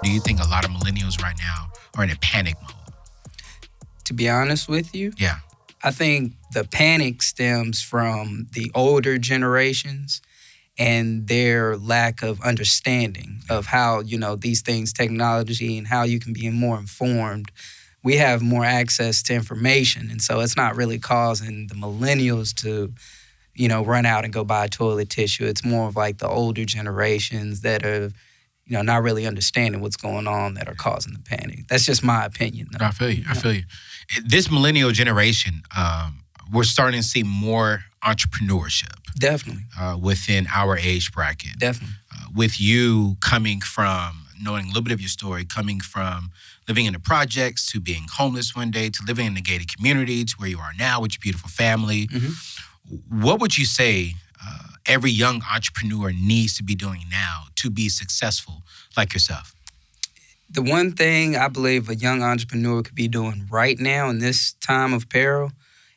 do you think a lot of millennials right now are in a panic mode? To be honest with you, Yeah. I think the panic stems from the older generations and their lack of understanding of how, these things, technology, and how you can be more informed. We have more access to information, and so it's not really causing the millennials to, run out and go buy toilet tissue. It's more of like the older generations that are, not really understanding what's going on that are causing the panic. That's just my opinion, though. I feel you. This millennial generation, we're starting to see more entrepreneurship. Definitely. Within our age bracket. Definitely. With you coming from, knowing a little bit of your story, coming from living in the projects to being homeless one day to living in a gated community to where you are now with your beautiful family. Mm-hmm. What would you say every young entrepreneur needs to be doing now to be successful like yourself? The one thing I believe a young entrepreneur could be doing right now in this time of peril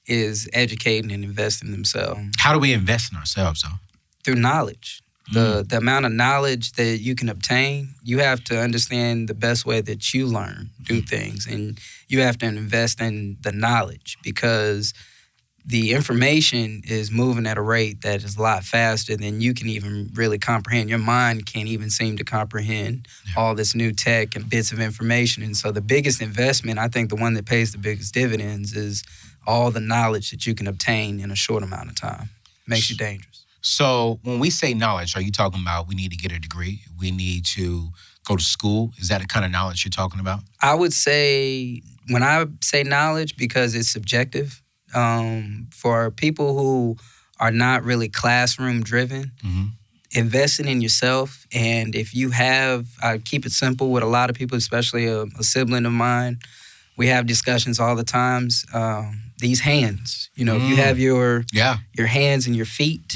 is educating and investing in themselves. How do we invest in ourselves, though? Through knowledge. The amount of knowledge that you can obtain, you have to understand the best way that you learn, do things. And you have to invest in the knowledge because the information is moving at a rate that is a lot faster than you can even really comprehend. Your mind can't even seem to comprehend all this new tech and bits of information. And so the biggest investment, I think the one that pays the biggest dividends, is all the knowledge that you can obtain in a short amount of time. Makes you dangerous. So when we say knowledge, are you talking about we need to get a degree? We need to go to school? Is that the kind of knowledge you're talking about? I would say, when I say knowledge, because it's subjective, for people who are not really classroom driven, investing in yourself. And if you have, I keep it simple with a lot of people, especially a sibling of mine, we have discussions all the times. These hands, if you have your hands and your feet,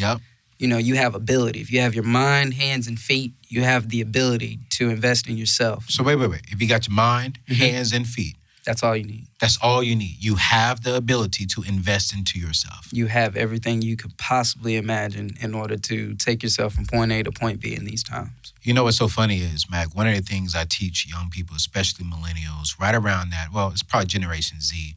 you have ability. If you have your mind, hands, and feet, you have the ability to invest in yourself. So wait. If you got your mind, hands, and feet, that's all you need. That's all you need. You have the ability to invest into yourself. You have everything you could possibly imagine in order to take yourself from point A to point B in these times. You know what's so funny is, Mac, one of the things I teach young people, especially millennials, right around that, well, it's probably Generation Z,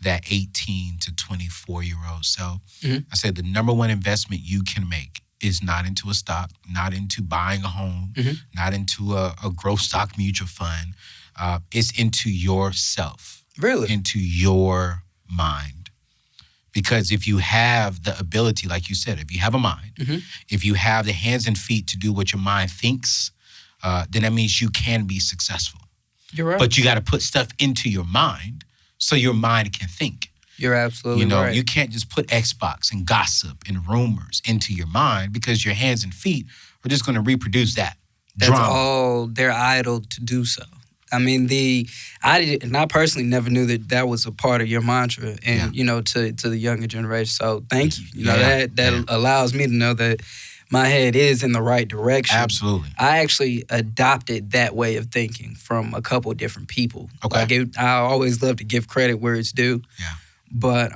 that 18 to 24-year-old. So I said the number one investment you can make is not into a stock, not into buying a home, not into a growth stock mutual fund. It's into yourself. Really? Into your mind. Because if you have the ability, like you said, if you have a mind, if you have the hands and feet to do what your mind thinks, then that means you can be successful. You're right. But you got to put stuff into your mind so your mind can think. You're absolutely right. You can't just put Xbox and gossip and rumors into your mind because your hands and feet are just going to reproduce that drama. That's all they're idle to do so. I mean, I personally never knew that was a part of your mantra, and to the younger generation. So thank you. That allows me to know that my head is in the right direction. Absolutely. I actually adopted that way of thinking from a couple of different people. Okay. I always love to give credit where it's due. Yeah. But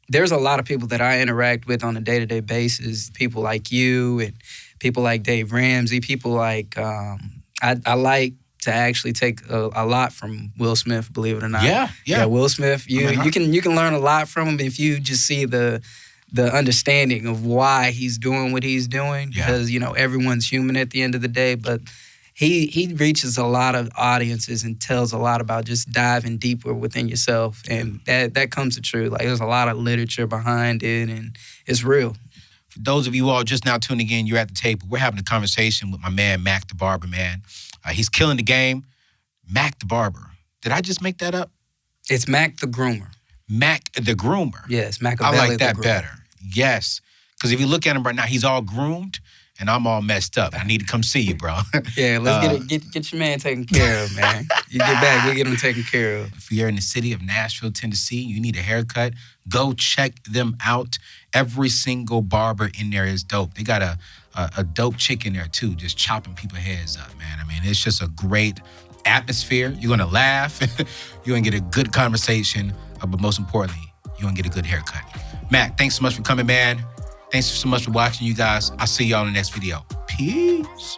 there's a lot of people that I interact with on a day-to-day basis. People like you and people like Dave Ramsey. People like I like to actually take a lot from Will Smith, believe it or not. Yeah. Will Smith, you can learn a lot from him if you just see the understanding of why he's doing what he's doing. Because, everyone's human at the end of the day, but he reaches a lot of audiences and tells a lot about just diving deeper within yourself. And that comes to true. Like, there's a lot of literature behind it, and it's real. For those of you all just now tuning in, you're at the table. We're having a conversation with my man, Mac the Barber, man. He's killing the game. Mac the Barber. Did I just make that up? It's Mac the Groomer. Mac the Groomer. Yes, Machiavelli I like that the better. Yes. Because if you look at him right now, he's all groomed, and I'm all messed up. I need to come see you, bro. Yeah, let's get your man taken care of, man. You get back, we'll get him taken care of. If you're in the city of Nashville, Tennessee, you need a haircut, go check them out. Every single barber in there is dope. They got a dope chick in there, too, just chopping people's heads up, man. I mean, it's just a great atmosphere. You're going to laugh. You're going to get a good conversation. But most importantly, you're going to get a good haircut. Mac, thanks so much for coming, man. Thanks so much for watching, you guys. I'll see y'all in the next video. Peace.